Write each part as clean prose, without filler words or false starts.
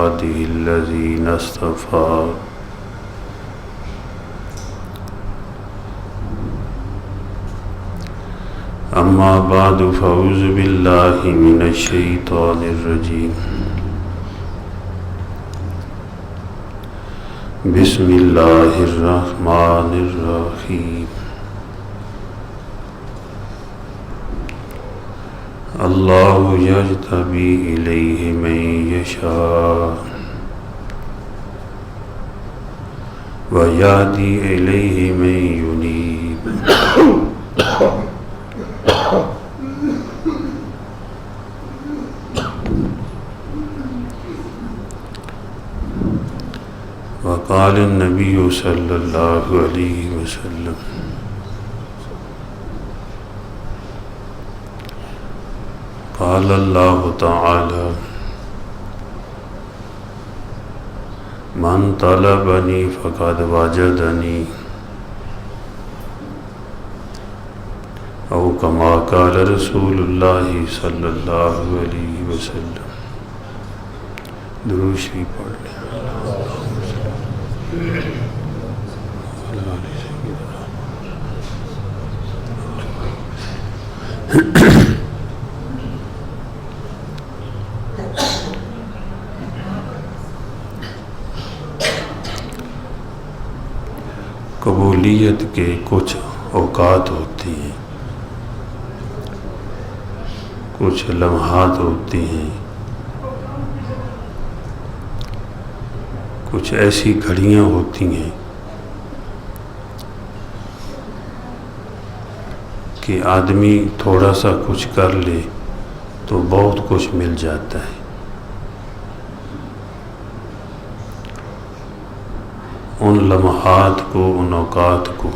عباده الذين اصطفى أما بعد فأعوذ بالله من الشيطان الرجيم بسم الله الرحمن الرحيم الله يجتبي إليه من يشاء ويهدي إليه من ينيب وقال النبي صلى الله عليه وسلم قال الله تعالى من طلبني فقد وجدني او كما قال رسول الله صلى الله عليه وسلم. درود شریف پڑھ لیں. قبولیت کے کچھ اوقات ہوتے ہیں، کچھ لمحات ہوتے ہیں، کچھ ایسی گھڑیاں ہوتی ہیں کہ آدمی تھوڑا سا کچھ کر لے تو بہت کچھ مل جاتا ہے. ان لمحات کو، ان اوقات کو،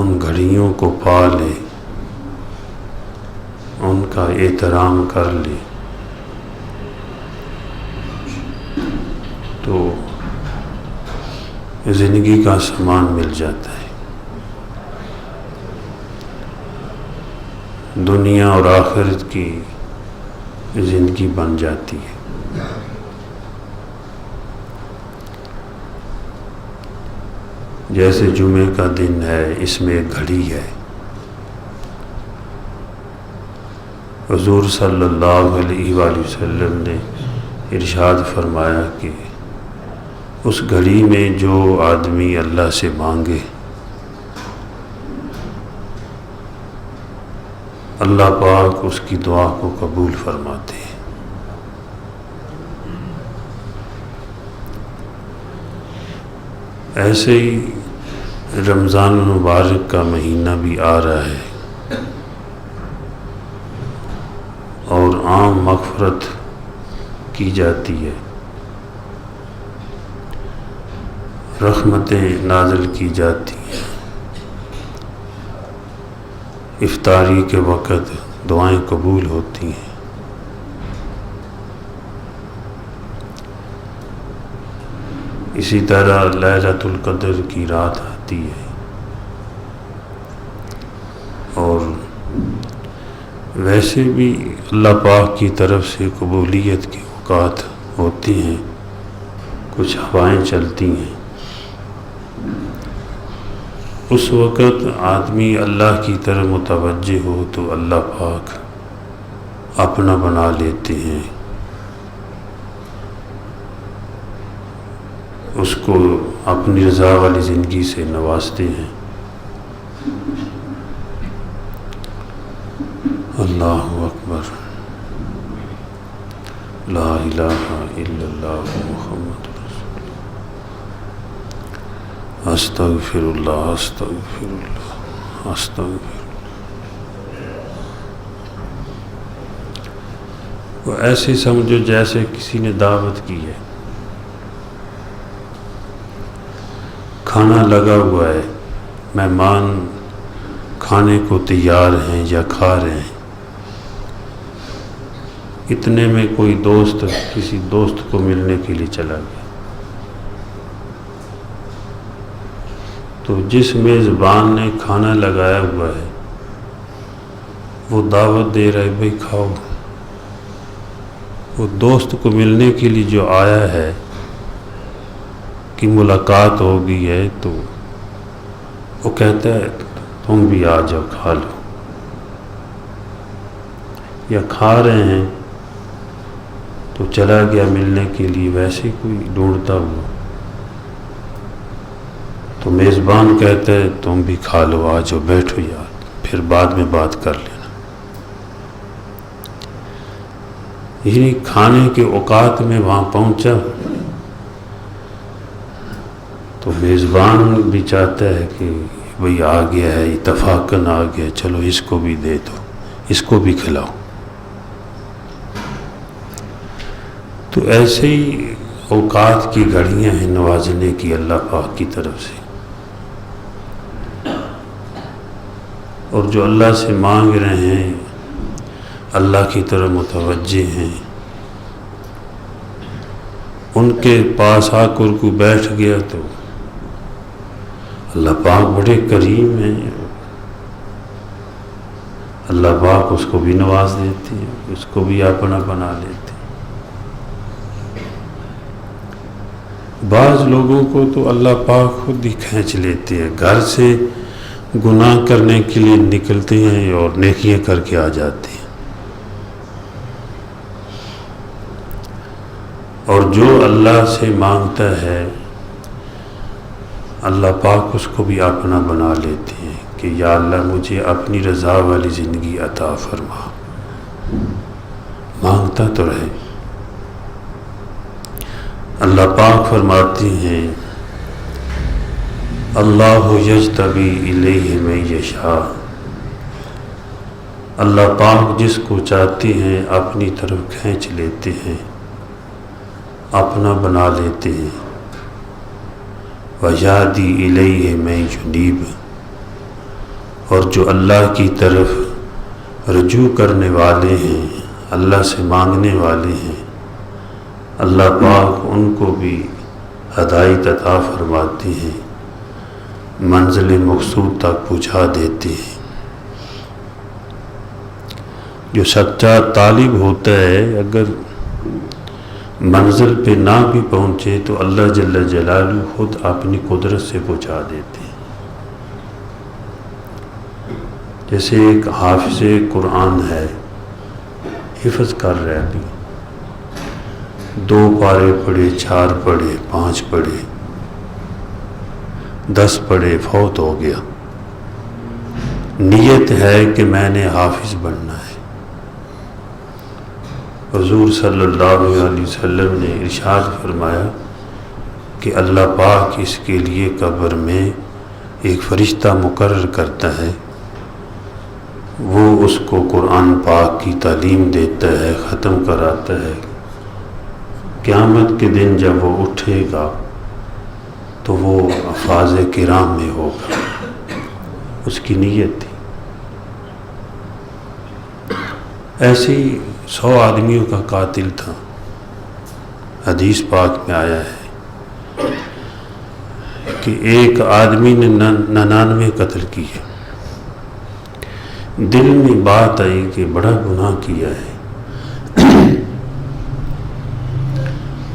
ان گھڑیوں کو پا لے، ان کا احترام کر لے تو زندگی کا سامان مل جاتا ہے. دنیا اور آخرت کی زندگی بن جاتی ہے. جیسے جمعے کا دن ہے، اس میں ایک گھڑی ہے. حضور صلی اللہ علیہ وآلہ وسلم نے ارشاد فرمایا کہ اس گھڑی میں جو آدمی اللہ سے مانگے اللہ پاک اس کی دعا کو قبول فرماتے ہیں. ایسے ہی رمضان المبارک کا مہینہ بھی آ رہا ہے اور عام مغفرت کی جاتی ہے، رحمتیں نازل کی جاتی ہیں. افطاری کے وقت دعائیں قبول ہوتی ہیں. اسی طرح لیلۃ القدر کی رات آتی ہے اور ویسے بھی اللہ پاک کی طرف سے قبولیت کے اوقات ہوتی ہیں. کچھ ہوائیں چلتی ہیں، اس وقت آدمی اللہ کی طرف متوجہ ہو تو اللہ پاک اپنا بنا لیتے ہیں، اس کو اپنی رضا والی زندگی سے نوازتے ہیں. اللہ اکبر، لا الہ الا اللہ محمد رسول اللہ. استغفر اللہ، استغفر اللہ، استغفر. وہ ایسے سمجھو جیسے کسی نے دعوت کی ہے، کھانا لگا ہوا ہے، مہمان کھانے کو تیار ہیں یا کھا رہے ہیں. اتنے میں کوئی دوست کسی دوست کو ملنے کے لیے چلا گیا تو جس میزبان نے کھانا لگایا ہوا ہے وہ دعوت دے رہا ہے، بھئی کھاؤ. وہ دوست کو ملنے کے لیے جو آیا ہے کہ ملاقات ہو گئی ہے، تو وہ کہتا ہے تم بھی آ جاؤ کھا لو، یا کھا رہے ہیں تو چلا گیا ملنے کے لیے ویسے کوئی ڈھونڈتا ہوا، تو میزبان کہتا ہے تم بھی کھا لو، آ جاؤ بیٹھو یار، پھر بعد میں بات کر لینا۔ یعنی کھانے کے اوقات میں وہاں پہنچا تو میزبان بھی چاہتا ہے کہ بھئی آ گیا ہے، اتفاقاً آ گیا، چلو اس کو بھی دے دو، اس کو بھی کھلاؤ۔ تو ایسے ہی اوقات کی گھڑیاں ہیں نوازنے کی اللہ پاک کی طرف سے، اور جو اللہ سے مانگ رہے ہیں، اللہ کی طرف متوجہ ہیں، ان کے پاس آ کر کوئی بیٹھ گیا تو اللہ پاک بڑے کریم ہیں، اللہ پاک اس کو بھی نواز دیتے ہیں، اس کو بھی اپنا بنا لیتے ہیں۔ بعض لوگوں کو تو اللہ پاک خود ہی کھینچ لیتے ہیں، گھر سے گناہ کرنے کے لیے نکلتے ہیں اور نیکیاں کر کے آ جاتے ہیں، اور جو اللہ سے مانگتا ہے اللہ پاک اس کو بھی اپنا بنا لیتے ہیں کہ یا اللہ مجھے اپنی رضا والی زندگی عطا فرما، مانگتا تو رہے۔ اللہ پاک فرماتے ہیں اللہ یجتبی الیہ من یشاء، اللہ پاک جس کو چاہتے ہیں اپنی طرف کھینچ لیتے ہیں، اپنا بنا لیتے ہیں۔ وَیَہْدِی إِلَیْهِ مَن یُنِیبُ، اور جو اللہ کی طرف رجوع کرنے والے ہیں، اللہ سے مانگنے والے ہیں، اللہ پاک ان کو بھی ہدایت عطا فرماتے ہیں، منزل مقصود تک پہنچا دیتے ہیں۔ جو سچا طالب ہوتا ہے اگر منزل پہ نہ بھی پہنچے تو اللہ جل جلالہ خود اپنی قدرت سے پہنچا دیتے ہیں۔ جیسے ایک حافظ قرآن ہے، حفظ کر رہا ہے، ابھی 2 پارے پڑھے، 4 پڑھے، 5 پڑھے، 10 پڑھے، فوت ہو گیا، نیت ہے کہ میں نے حافظ بننا ہے۔ حضور صلی اللہ علیہ وسلم نے ارشاد فرمایا کہ اللہ پاک اس کے لیے قبر میں ایک فرشتہ مقرر کرتا ہے، وہ اس کو قرآن پاک کی تعلیم دیتا ہے، ختم کراتا ہے۔ قیامت کے دن جب وہ اٹھے گا تو وہ افاظ کرام میں ہوگا، اس کی نیت تھی۔ ایسے ہی 100 آدمیوں کا قاتل تھا، حدیث پاک میں آیا ہے کہ ایک آدمی نے 99 قتل کیے، دل میں بات آئی کہ بڑا گناہ کیا ہے،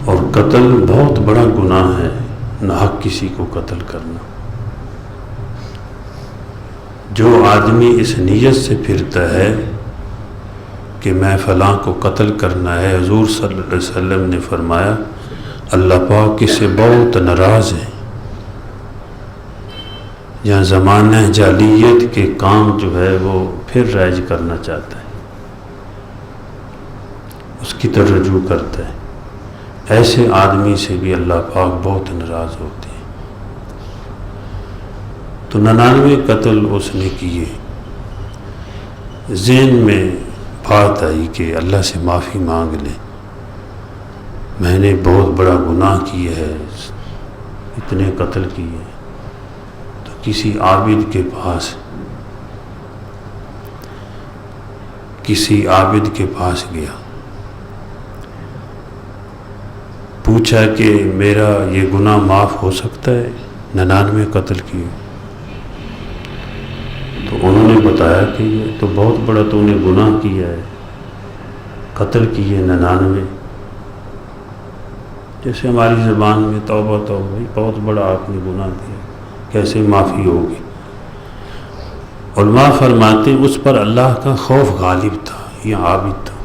اور قتل بہت بڑا گناہ ہے، ناحق کسی کو قتل کرنا۔ جو آدمی اس نیت سے پھرتا ہے کہ میں فلاں کو قتل کرنا ہے، حضور صلی اللہ علیہ وسلم نے فرمایا اللہ پاک اس سے بہت ناراض ہیں۔ یہاں زمانہ جاہلیت کے کام جو ہے وہ پھر رائج کرنا چاہتا ہے، اس کی طرف رجوع کرتا ہے، ایسے آدمی سے بھی اللہ پاک بہت ناراض ہوتے ہیں۔ تو 99 قتل اس نے کیے، ذہن میں بات آئی کہ اللہ سے معافی مانگ لے، میں نے بہت بڑا گناہ کیا ہے، اتنے قتل کیے۔ تو کسی عابد کے پاس گیا، پوچھا کہ میرا یہ گناہ معاف ہو سکتا ہے، 99 قتل کیے؟ تو انہوں نے بتایا کہ یہ تو بہت بڑا تو نے گناہ کیا ہے، قتل کیے 99. جیسے ہماری زبان میں توبہ توبہ، بہت بڑا آپ نے گناہ کیا، کیسے معافی ہوگی؟ علماء فرماتے ہیں اس پر اللہ کا خوف غالب تھا یا عابد تھا.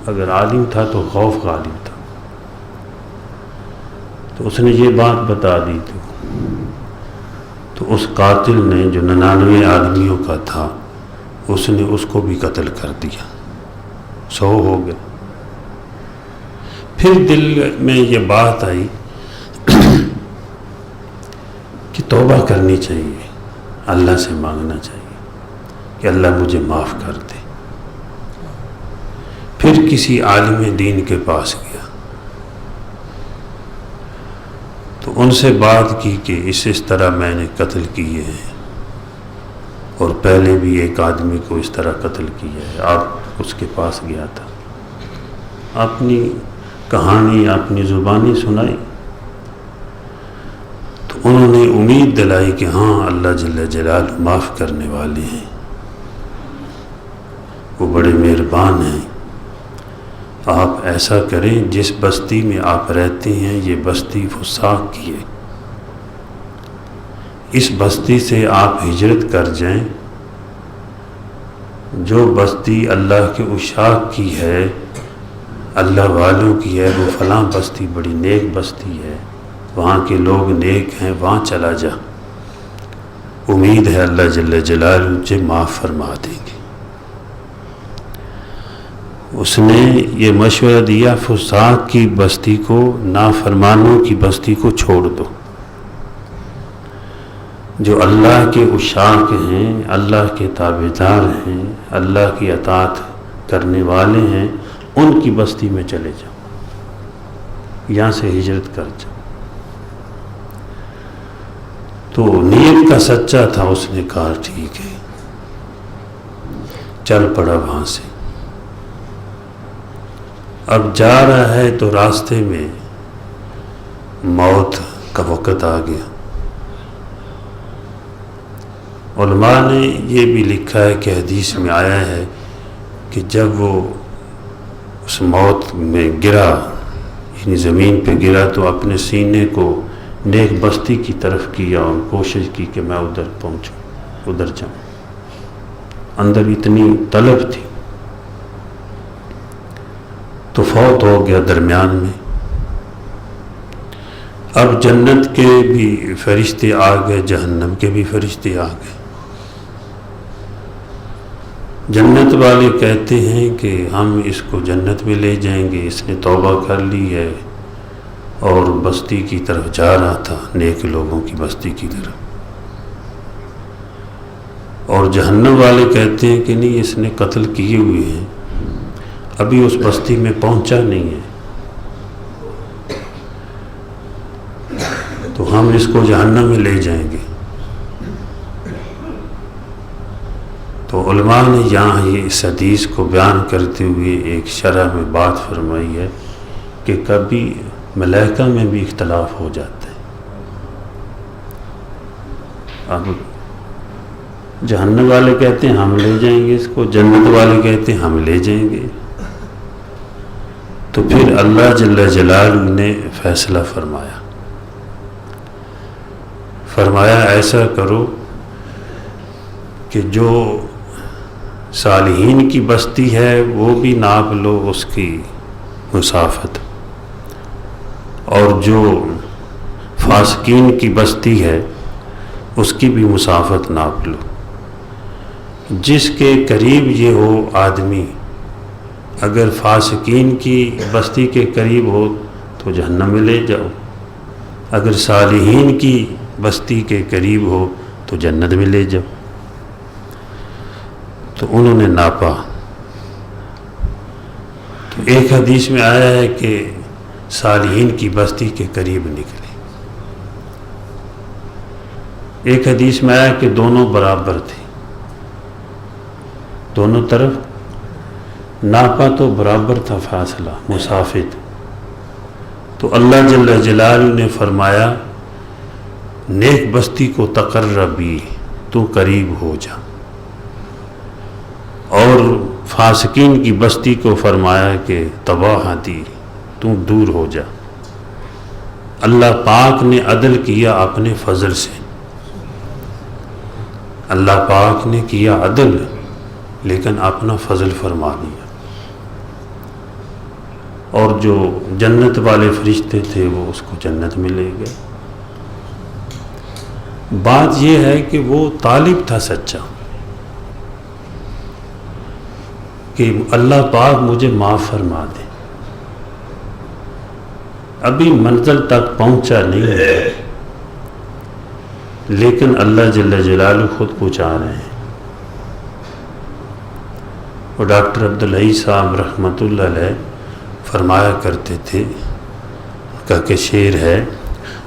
اگر عالم تھا تو خوف غالب تھا، تو اس نے یہ بات بتا دی تو اس قاتل نے جو 99 آدمیوں کا تھا اس نے اس کو بھی قتل کر دیا، 100 ہو گئے. پھر دل میں یہ بات آئی کہ توبہ کرنی چاہیے، اللہ سے مانگنا چاہیے کہ اللہ مجھے معاف کر دے. پھر کسی عالم دین کے پاس گیا تو ان سے بات کی کہ اس طرح میں نے قتل کیے ہیں اور پہلے بھی ایک آدمی کو اس طرح قتل کیا ہے. آپ اس کے پاس گیا تھا، اپنی کہانی اپنی زبانی سنائی تو انہوں نے امید دلائی کہ ہاں اللہ جل جلالہ معاف کرنے والے ہیں، وہ بڑے مہربان ہیں. آپ ایسا کریں، جس بستی میں آپ رہتے ہیں یہ بستی فساق کی ہے، اس بستی سے آپ ہجرت کر جائیں. جو بستی اللہ کے عشاق کی ہے، اللہ والوں کی ہے، وہ فلاں بستی بڑی نیک بستی ہے، وہاں کے لوگ نیک ہیں، وہاں چلا جا، امید ہے اللہ جل جلالہ تجھے معاف فرما دیں گے. اس نے یہ مشورہ دیا فساق کی بستی کو، نافرمانوں کی بستی کو چھوڑ دو. جو اللہ کے عشاق ہیں، اللہ کے تابعدار ہیں، اللہ کی اطاعت کرنے والے ہیں، ان کی بستی میں چلے جاؤ، یہاں سے ہجرت کر جاؤ. تو نیت کا سچا تھا، اس نے کہا ٹھیک ہے، چل پڑا وہاں سے. اب جا رہا ہے تو راستے میں موت کا وقت آ گیا. علماء نے یہ بھی لکھا ہے کہ حدیث میں آیا ہے کہ جب وہ اس موت میں گرا، یعنی زمین پہ گرا، تو اپنے سینے کو نیک بستی کی طرف کیا اور کوشش کی کہ میں ادھر پہنچوں، ادھر جاؤں. اندر اتنی طلب تھی تو فوت ہو گیا درمیان میں. اب جنت کے بھی فرشتے آ گئے، جہنم کے بھی فرشتے آ گئے. جنت والے کہتے ہیں کہ ہم اس کو جنت میں لے جائیں گے، اس نے توبہ کر لی ہے اور بستی کی طرف جا رہا تھا، نیک لوگوں کی بستی کی طرف. اور جہنم والے کہتے ہیں کہ نہیں، اس نے قتل کیے ہوئے ہیں، ابھی اس بستی میں پہنچا نہیں ہے، تو ہم اس کو جہنم میں لے جائیں گے. تو علماء نے یہاں یہ اس حدیث کو بیان کرتے ہوئے ایک شرح میں بات فرمائی ہے کہ کبھی ملائکہ میں بھی اختلاف ہو جاتا ہے. اب جہنم والے کہتے ہیں ہم لے جائیں گے اس کو، جنت والے کہتے ہیں ہم لے جائیں گے. تو پھر اللہ جل جلالہ نے فیصلہ فرمایا ایسا کرو کہ جو صالحین کی بستی ہے وہ بھی ناپ لو اس کی مسافت، اور جو فاسقین کی بستی ہے اس کی بھی مسافت ناپ لو. جس کے قریب یہ ہو آدمی، اگر فاسقین کی بستی کے قریب ہو تو جہنم میں لے جاؤ، اگر صالحین کی بستی کے قریب ہو تو جنت میں لے جاؤ. تو انہوں نے ناپا. تو ایک حدیث میں آیا ہے کہ صالحین کی بستی کے قریب نکلے، ایک حدیث میں آیا کہ دونوں برابر تھے، دونوں طرف ناپا تو برابر تھا فاصلہ، مسافت. تو اللہ جل جلالہ نے فرمایا نیک بستی کو تقربی، تو قریب ہو جا، اور فاسقین کی بستی کو فرمایا کہ تباہ دی تو دور ہو جا۔ اللہ پاک نے عدل کیا اپنے فضل سے، اللہ پاک نے کیا عدل لیکن اپنا فضل فرما دیا، اور جو جنت والے فرشتے تھے وہ اس کو جنت میں لے گئے۔ بات یہ ہے کہ وہ طالب تھا سچا کہ اللہ پاک مجھے معاف فرما دے، ابھی منزل تک پہنچا نہیں ہے لیکن اللہ جل جلالہ خود پہنچا رہے ہیں۔ اور ڈاکٹر عبدالحی صاحب رحمۃ اللہ علیہ فرمایا کرتے تھے کہ شعر ہے،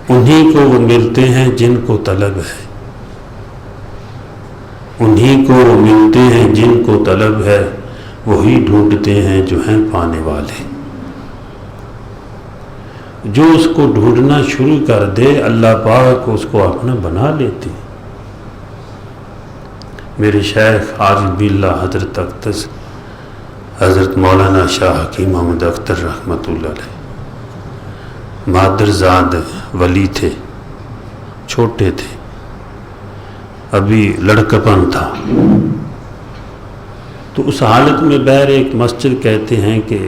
انہی کو وہ ملتے ہیں جن کو طلب ہے، انہی کو وہ ملتے ہیں جن کو طلب ہے، وہی ڈھونڈتے ہیں جو ہیں پانے والے۔ جو اس کو ڈھونڈنا شروع کر دے اللہ پاک اس کو اپنا بنا لیتے۔ میرے شیخ عارف باللہ حضرت اقدس حضرت مولانا شاہ حکیم محمد اختر رحمۃ اللہ علیہ مادرزاد ولی تھے، چھوٹے تھے، ابھی لڑکپن تھا، تو اس حالت میں بہر ایک مسجد کہتے ہیں کہ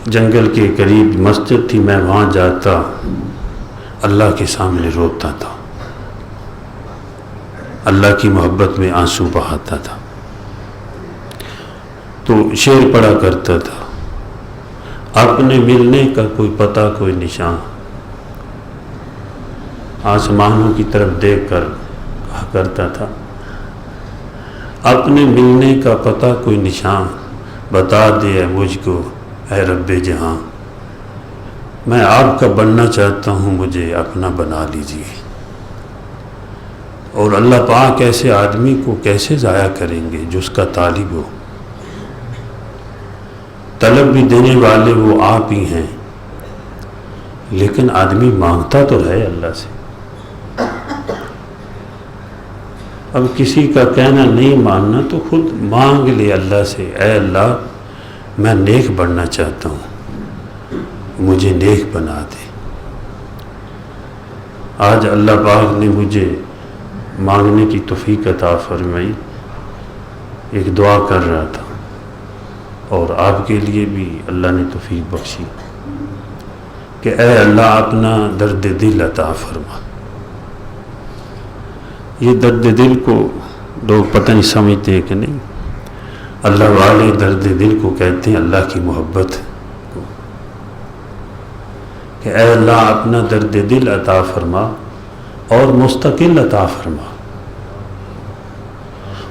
جنگل کے قریب مسجد تھی، میں وہاں جاتا اللہ کے سامنے روتا تھا، اللہ کی محبت میں آنسو بہاتا تھا، تو شعر پڑھا کرتا تھا، اپنے ملنے کا کوئی پتہ کوئی نشان، آسمانوں کی طرف دیکھ کر کہا کرتا تھا، اپنے ملنے کا پتہ کوئی نشان بتا دے مجھ کو اے رب جہاں، میں آپ کا بننا چاہتا ہوں مجھے اپنا بنا لیجیے۔ اور اللہ پاک ایسے آدمی کو کیسے ضائع کریں گے جو اس کا طالب ہو، طلب بھی دینے والے وہ آپ ہی ہیں، لیکن آدمی مانگتا تو ہے اللہ سے۔ اب کسی کا کہنا نہیں ماننا تو خود مانگ لے اللہ سے، اے اللہ میں نیک بننا چاہتا ہوں، مجھے نیک بنا دے۔ آج اللہ پاک نے مجھے مانگنے کی توفیق عطا فرمائی، ایک دعا کر رہا تھا اور آپ کے لیے بھی اللہ نے توفیق بخشی کہ اے اللہ اپنا درد دل عطا فرما۔ یہ درد دل کو لوگ پتہ نہیں سمجھتے کہ نہیں، اللہ والے درد دل کو کہتے ہیں اللہ کی محبت کو، کہ اے اللہ اپنا درد دل عطا فرما اور مستقل عطا فرما،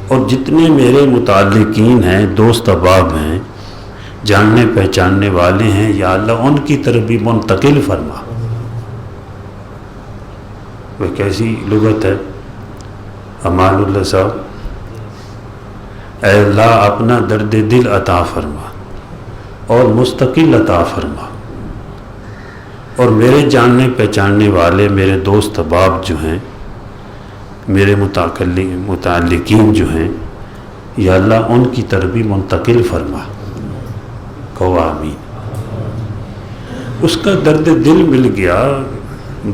اور جتنے میرے متعلقین ہیں، دوست احباب ہیں، جاننے پہچاننے والے ہیں، یا اللہ ان کی طرف بھی منتقل فرما۔ وہ کیسی لغت ہے امان اللہ صاحب، اے اللہ اپنا درد دل عطا فرما اور مستقل عطا فرما، اور میرے جاننے پہچاننے والے میرے دوست احباب جو ہیں، میرے متعلقین جو ہیں، یا اللہ ان کی طرف بھی منتقل فرما۔ کہو آمین۔ اس کا درد دل مل گیا،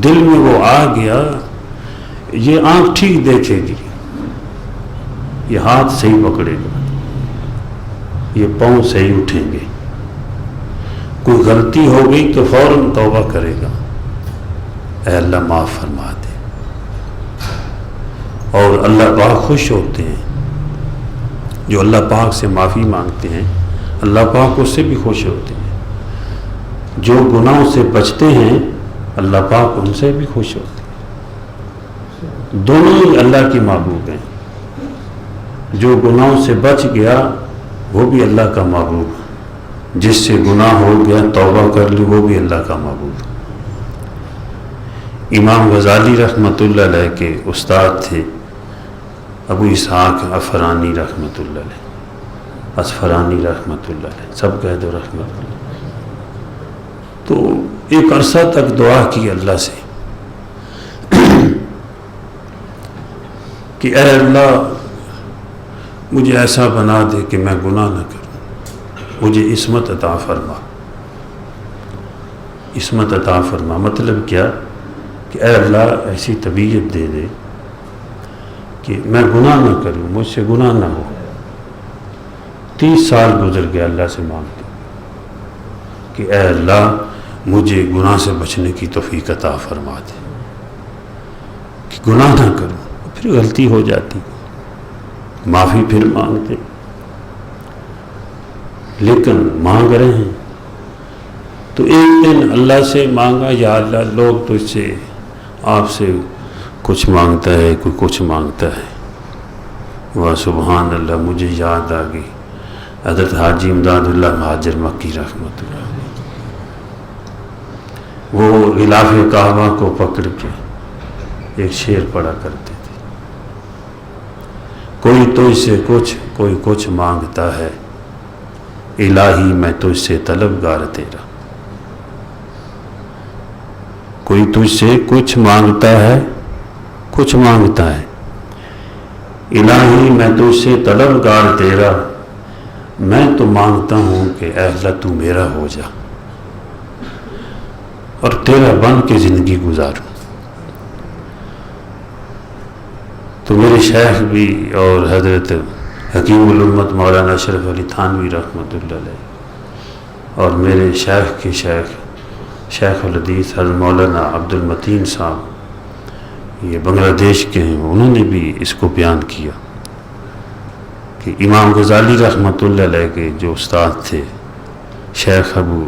دل میں وہ آ گیا، یہ آنکھ ٹھیک دیکھے گی، یہ ہاتھ صحیح پکڑے گا، یہ پاؤں صحیح اٹھیں گے، کوئی غلطی ہو گئی تو فوراً توبہ کرے گا، اے اللہ معاف فرما دے۔ اور اللہ پاک خوش ہوتے ہیں، جو اللہ پاک سے معافی مانگتے ہیں اللہ پاک اس سے بھی خوش ہوتے ہیں، جو گناہوں سے بچتے ہیں اللہ پاک ان سے بھی خوش ہوتے ہیں۔ دونوں ہی اللہ کی محبوب ہیں، جو گناہوں سے بچ گیا وہ بھی اللہ کا محبوب، جس سے گناہ ہو گیا توبہ کر لی وہ بھی اللہ کا محبوب۔ امام غزالی رحمۃ اللہ علیہ کے استاد تھے ابو اسحاق عفرانی رحمۃ اللہ علیہ، اصفرانی رحمۃ اللہ علیہ، سب کہہ دو رحمۃ اللہ۔ تو ایک عرصہ تک دعا کی اللہ سے کہ اے اللہ مجھے ایسا بنا دے کہ میں گناہ نہ کروں، مجھے عصمت عطا فرما، عصمت عطا فرما۔ مطلب کیا کہ اے اللہ ایسی طبیعت دے دے کہ میں گناہ نہ کروں، مجھ سے گناہ نہ ہو۔ 30 سال گزر گیا اللہ سے مانگتے کہ اے اللہ مجھے گناہ سے بچنے کی توفیق عطا فرما دے کہ گناہ نہ کروں۔ پھر غلطی ہو جاتی، معافی پھر مانگتے، لیکن مانگ رہے ہیں۔ تو ایک دن اللہ سے مانگا، یا اللہ لوگ تو اس سے آپ سے کچھ مانگتا ہے، کوئی کچھ مانگتا ہے۔ واہ سبحان اللہ، مجھے یاد آ گئی حضرت حاجی امداد اللہ مہاجر مکی رحمۃ اللہ، وہ غلاف کعبہ کو پکڑ کے ایک شعر پڑھا کرتے تھے، کوئی تجھ سے کچھ، کوئی کچھ مانگتا ہے، الہی میں تجھ سے طلبگار تیرا۔ کوئی تجھ سے کچھ مانگتا ہے، کچھ مانگتا ہے، الہی میں تجھ سے طلبگار تیرا، میں تو مانگتا ہوں کہ اے اللہ تو میرا ہو جا اور تیرا بن کے زندگی گزاروں۔ تو میرے شیخ بھی اور حضرت حکیم الامت مولانا اشرف علی تھانوی رحمۃ اللہ علیہ اور میرے شیخ کے شیخ شیخ الحدیث حضرت مولانا عبد المتین صاحب، یہ بنگلہ دیش کے ہیں، انہوں نے بھی اس کو بیان کیا کہ امام غزالی رحمۃ اللہ علیہ کے جو استاد تھے شیخ ابو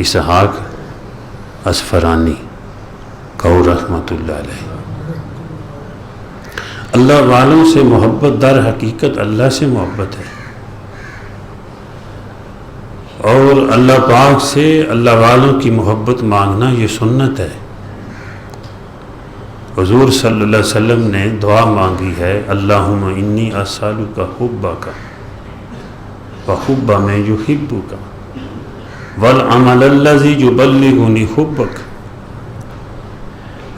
اسحاق اصفرانی قور رحمۃ اللہ علیہ، اللہ والوں سے محبت در حقیقت اللہ سے محبت ہے، اور اللہ پاک سے اللہ والوں کی محبت مانگنا یہ سنت ہے۔ حضور صلی اللہ علیہ وسلم نے دعا مانگی ہے، اللہم انی اسألک حبک وحب من یحبک والعمل الذی یبلغنی حبک۔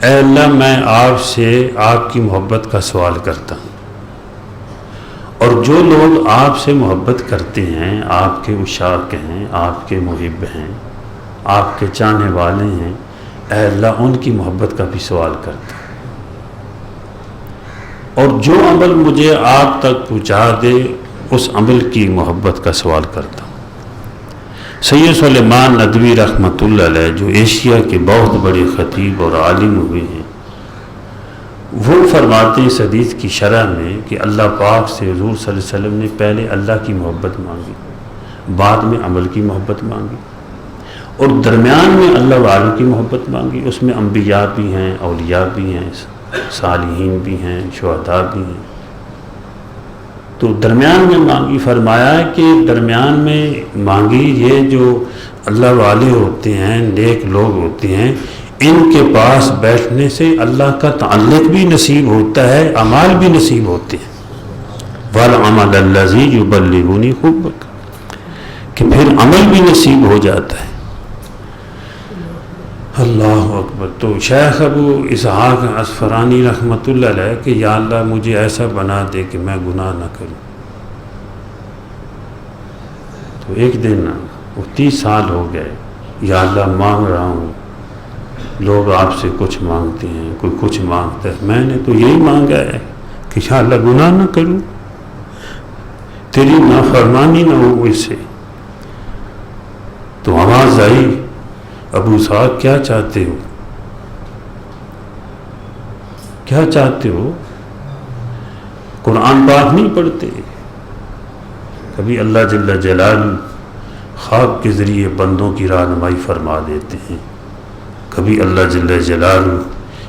اے اللہ میں آپ سے آپ کی محبت کا سوال کرتا ہوں، اور جو لوگ آپ سے محبت کرتے ہیں، آپ کے عشاق ہیں، آپ کے محب ہیں، آپ کے چاہنے والے ہیں، اے اللہ ان کی محبت کا بھی سوال کرتا ہوں، اور جو عمل مجھے آپ تک پہنچا دے اس عمل کی محبت کا سوال کرتا ہوں۔ سید سلیمان ندوی رحمۃ اللہ علیہ جو ایشیا کے بہت بڑے خطیب اور عالم ہوئے ہیں، وہ فرماتے ہیں اس حدیث کی شرح میں کہ اللہ پاک سے حضور صلی اللہ علیہ وسلم نے پہلے اللہ کی محبت مانگی، بعد میں عمل کی محبت مانگی، اور درمیان میں اللہ والوں کی محبت مانگی۔ اس میں انبیاء بھی ہیں، اولیاء بھی ہیں، صالحین بھی ہیں، شہداء بھی ہیں، تو درمیان میں مانگی۔ فرمایا کہ درمیان میں مانگی، یہ جو اللہ والے ہوتے ہیں، نیک لوگ ہوتے ہیں، ان کے پاس بیٹھنے سے اللہ کا تعلق بھی نصیب ہوتا ہے، اعمال بھی نصیب ہوتے ہیں۔ وَالْعَمَلَ الَّذِي يُبَلِّغُنِي حُبَّكَ، کہ پھر عمل بھی نصیب ہو جاتا ہے۔ اللہ اکبر۔ تو شیخ ابو اسحاق اصفرانی رحمۃ اللہ علیہ کہ یا اللہ مجھے ایسا بنا دے کہ میں گناہ نہ کروں۔ تو ایک دن وہ 30 سال ہو گئے، یا اللہ مانگ رہا ہوں، لوگ آپ سے کچھ مانگتے ہیں، کوئی کچھ مانگتا ہے، میں نے تو یہی مانگا ہے کہ یا اللہ گناہ نہ کروں، تیری نافرمانی نہ ہو اس سے۔ تو آواز آئی، ابو اسحاق کیا چاہتے ہو، کیا چاہتے ہو؟ قرآن پاک نہیں پڑھتے؟ کبھی اللہ جل جلالہ خواب کے ذریعے بندوں کی رہنمائی فرما دیتے ہیں، کبھی اللہ جل جلالہ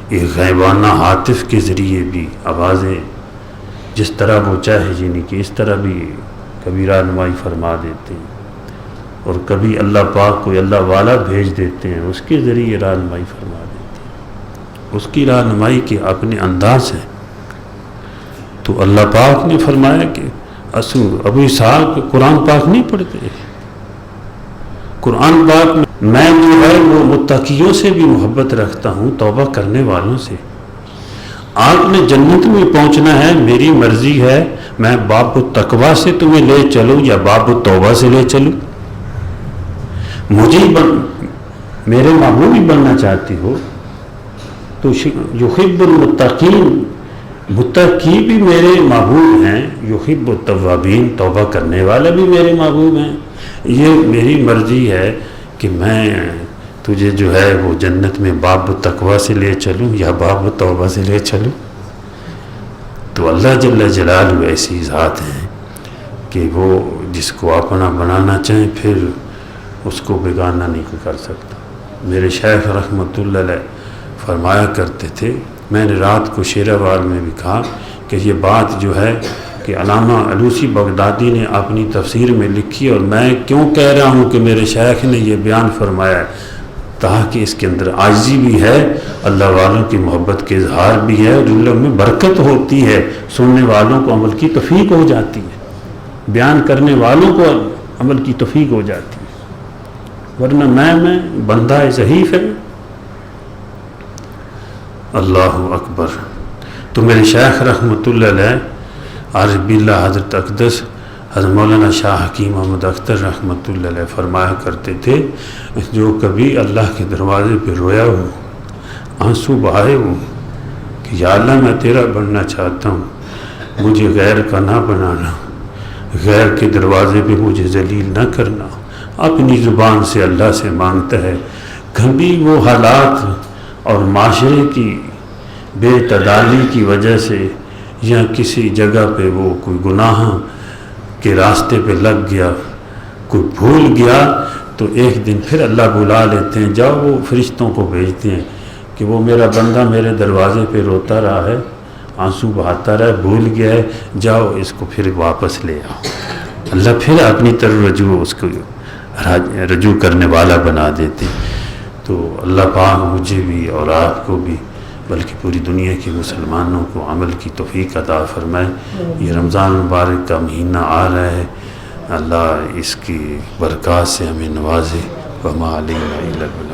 ایک غیبانہ ہاتف کے ذریعے بھی آوازیں جس طرح وہ چاہے، یعنی کہ اس طرح بھی کبھی رہنمائی فرما دیتے ہیں، اور کبھی اللہ پاک کو اللہ والا بھیج دیتے ہیں، اس کے ذریعے رہنمائی فرما دیتے ہیں، اس کی رہنمائی کے اپنے انداز ہیں۔ تو اللہ پاک نے فرمایا کہ ابو اسحاق قرآن پاک نہیں پڑھتے؟ قرآن پاک میں جو ہے وہ متقیوں سے بھی محبت رکھتا ہوں، توبہ کرنے والوں سے، آپ نے جنت میں پہنچنا ہے، میری مرضی ہے، میں باب التقویٰ سے تمہیں لے چلوں یا باب التوبہ سے لے چلوں؟ میرے محبوب ہی بننا چاہتی ہو تو یحب المتقین، متقی بھی میرے محبوب ہیں، یحب التوابین، توبہ کرنے والا بھی میرے محبوب ہیں۔ یہ میری مرضی ہے کہ میں تجھے جو ہے وہ جنت میں باب التقویٰ سے لے چلوں یا باب التوبہ سے لے چلوں۔ تو اللہ جل جلالہ ایسی ذات ہیں کہ وہ جس کو اپنا بنانا چاہیں پھر اس کو بیگانہ نہیں کر سکتا۔ میرے شیخ رحمۃ اللہ علیہ فرمایا کرتے تھے، میں نے رات کو شیراوال میں بھی کہا کہ یہ بات جو ہے کہ علامہ علوسی بغدادی نے اپنی تفسیر میں لکھی، اور میں کیوں کہہ رہا ہوں کہ میرے شیخ نے یہ بیان فرمایا ہے، تاکہ اس کے اندر عاجزی بھی ہے، اللہ والوں کی محبت کے اظہار بھی ہے، اور ان لوگوں میں برکت ہوتی ہے، سننے والوں کو عمل کی توفیق ہو جاتی ہے، بیان کرنے والوں کو عمل کی توفیق ہو جاتی ہے، ورنہ میں بندہ ضعیف ہے۔ اللہ اکبر۔ تو میرے شیخ رحمۃ اللہ علیہ عارف باللہ حضرت اقدس حضرت مولانا شاہ حکیم محمد اختر رحمۃ اللہ علیہ فرمایا کرتے تھے، جو کبھی اللہ کے دروازے پہ رویا ہو، آنسو بہائے ہو کہ یا اللہ میں تیرا بننا چاہتا ہوں، مجھے غیر کا نہ بنانا، غیر کے دروازے پہ مجھے ذلیل نہ کرنا، اپنی زبان سے اللہ سے مانگتا ہے، کبھی وہ حالات اور معاشرے کی بے اعتدالی کی وجہ سے یا کسی جگہ پہ وہ کوئی گناہ کے راستے پہ لگ گیا، کوئی بھول گیا، تو ایک دن پھر اللہ بلا لیتے ہیں، جاؤ وہ فرشتوں کو بھیجتے ہیں کہ وہ میرا بندہ میرے دروازے پہ روتا رہا ہے، آنسو بہاتا رہا ہے، بھول گیا ہے، جاؤ اس کو پھر واپس لے آؤ۔ اللہ پھر اپنی طرف اس کو رجوع کرنے والا بنا دیتے۔ تو اللہ پاک مجھے بھی اور آپ کو بھی بلکہ پوری دنیا کے مسلمانوں کو عمل کی توفیق عطا فرمائے۔ یہ رمضان مبارک کا مہینہ آ رہا ہے، اللہ اس کی برکات سے ہمیں نوازے۔ وما علینا الا البلاغ۔